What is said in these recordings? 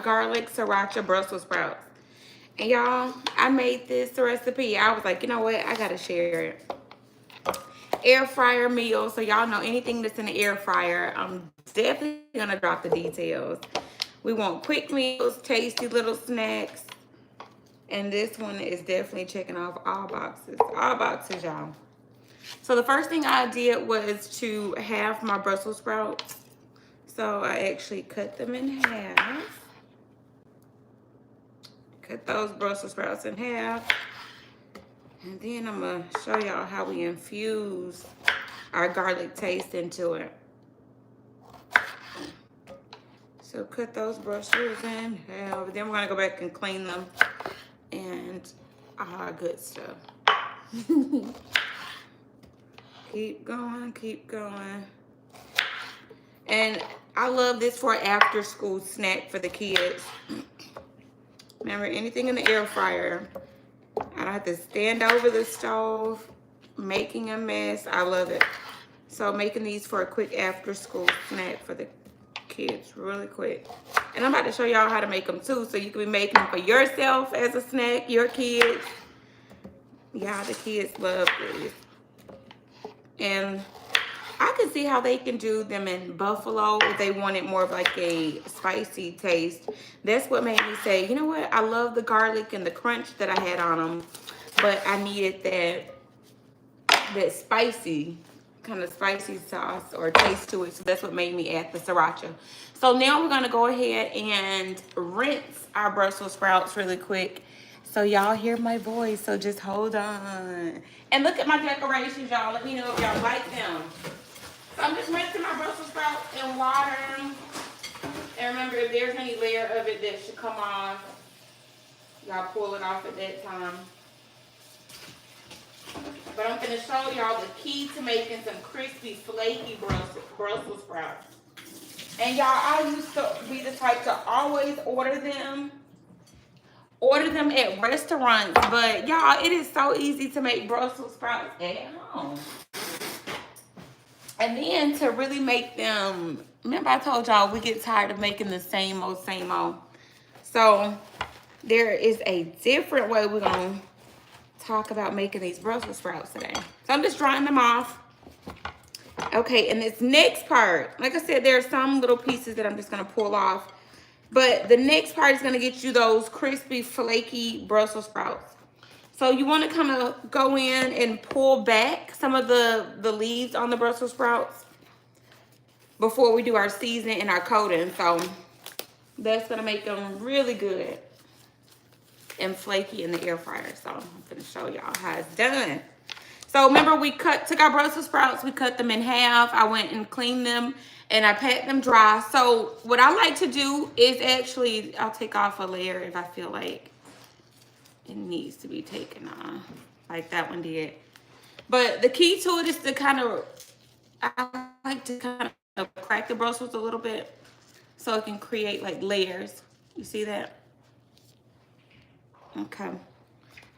garlic sriracha Brussels sprouts. And y'all, I made this recipe. I was like, you know what? I gotta share it. Air fryer meal. So y'all know anything that's in the air fryer, I'm definitely gonna drop the details. We want quick meals, tasty little snacks. And this one is definitely checking off all boxes. All boxes, y'all. So the first thing I did was to halve my Brussels sprouts. So I actually cut them in half. Cut those Brussels sprouts in half. And then I'm gonna show y'all how we infuse our garlic taste into it. So cut those Brussels in half. Then we're gonna go back and clean them and all our good stuff. Keep going, keep going. And I love this for after school snack for the kids. Remember, anything in the air fryer, I don't have to stand over the stove making a mess. I love it. So making these for a quick after school snack for the kids really quick. And I'm about to show y'all how to make them too, so you can be making them for yourself as a snack, your kids. Y'all, the kids love these. And I can see how they can do them in buffalo if they wanted more of like a spicy taste. That's what made me say, you know what? I love the garlic and the crunch that I had on them, but I needed that spicy, kind of spicy sauce or taste to it. So that's what made me add the sriracha. So now we're gonna go ahead and rinse our Brussels sprouts really quick. So y'all hear my voice, so just hold on. And look at my decorations, y'all. Let me know if y'all like them. So I'm just rinsing my Brussels sprouts in water. And remember, if there's any layer of it that should come off, y'all pull it off at that time. But I'm going to show y'all the key to making some crispy, flaky Brussels sprouts. And y'all, I used to be the type to always order them at restaurants. But y'all, it is so easy to make Brussels sprouts at home. And then to really make them, remember I told y'all we get tired of making the same old, same old. So there is a different way we're going to talk about making these Brussels sprouts today. So I'm just drying them off. Okay, and this next part, like I said, there are some little pieces that I'm just gonna pull off. But the next part is gonna get you those crispy, flaky Brussels sprouts. So you wanna kind of go in and pull back some of the leaves on the Brussels sprouts before we do our seasoning and our coating. So that's gonna make them really good and flaky in the air fryer. So I'm gonna show y'all how it's done. So remember, we took our Brussels sprouts, we cut them in half. I went and cleaned them and I pat them dry. So what I like to do is actually, I'll take off a layer if I feel like it needs to be taken off, like that one did. But the key to it is to kind of, I like to kind of crack the Brussels a little bit so it can create like layers. You see that? Okay.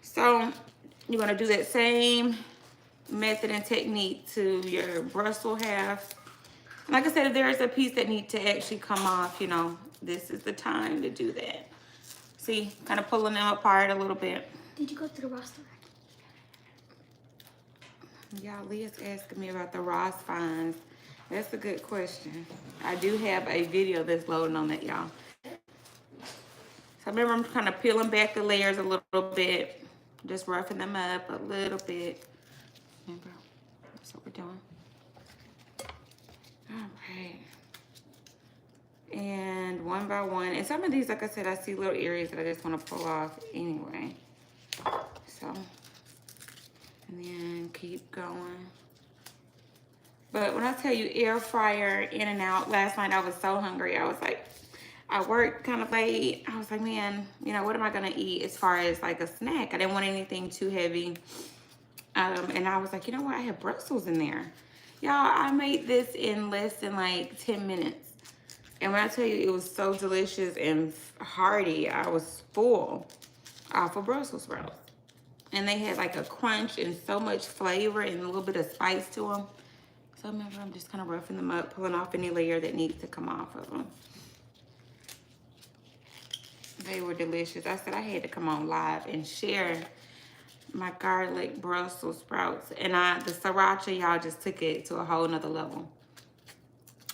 So you're gonna do that same method and technique to your Brussels half. Like I said, if there is a piece that needs to actually come off, you know, this is the time to do that. See, kind of pulling them apart a little bit. Did you go to the Ross store? Y'all, Leah's asking me about the Ross finds. That's a good question. I do have a video that's loading on that, y'all. So remember, I'm kind of peeling back the layers a little bit. Just roughing them up a little bit. Remember, that's what we're doing. All right. And one by one. And some of these, like I said, I see little areas that I just want to pull off anyway. So, and then keep going. But when I tell you air fryer in and out, last night I was so hungry. I was like, I worked kind of late. I was like, man, you know, what am I going to eat as far as like a snack? I didn't want anything too heavy. And I was like, you know what? I have Brussels in there. Y'all, I made this in less than like 10 minutes. And when I tell you it was so delicious and hearty, I was full off of Brussels sprouts. And they had like a crunch and so much flavor and a little bit of spice to them. So remember, I'm just kind of roughing them up, pulling off any layer that needs to come off of them. They were delicious. I said I had to come on live and share my garlic Brussels sprouts. And the Sriracha, y'all just took it to a whole nother level.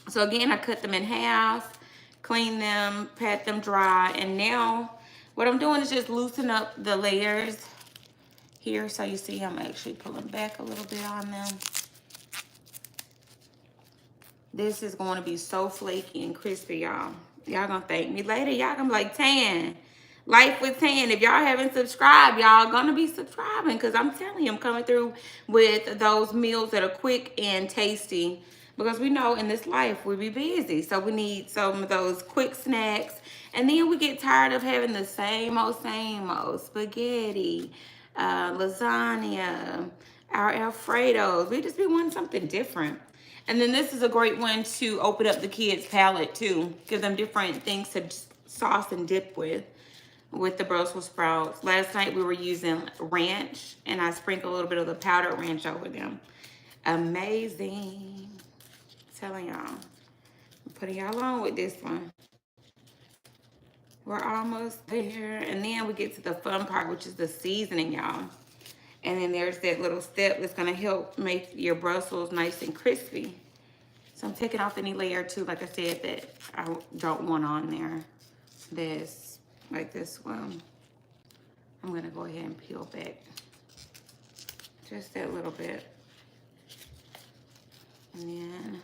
So again, I cut them in half, clean them, pat them dry. And now what I'm doing is just loosen up the layers here. So you see I'm actually pulling back a little bit on them. This is going to be so flaky and crispy, y'all. Y'all gonna thank me later. Y'all gonna be like, Tan, Life with Tan. If y'all haven't subscribed, y'all gonna be subscribing, because I'm telling you, I'm coming through with those meals that are quick and tasty, because we know in this life we be busy. So we need some of those quick snacks. And then we get tired of having the same old spaghetti, lasagna, our Alfredos. We just be wanting something different. And then this is a great one to open up the kids' palate too. Give them different things to sauce and dip with the Brussels sprouts. Last night we were using ranch, and I sprinkled a little bit of the powdered ranch over them. Amazing. I'm telling y'all. I'm putting y'all on with this one. We're almost there. And then we get to the fun part, which is the seasoning, y'all. And then there's that little step that's gonna help make your Brussels nice and crispy. So I'm taking off any layer too, like I said, that I don't want on there. This, like this one. I'm gonna go ahead and peel back just that little bit. And then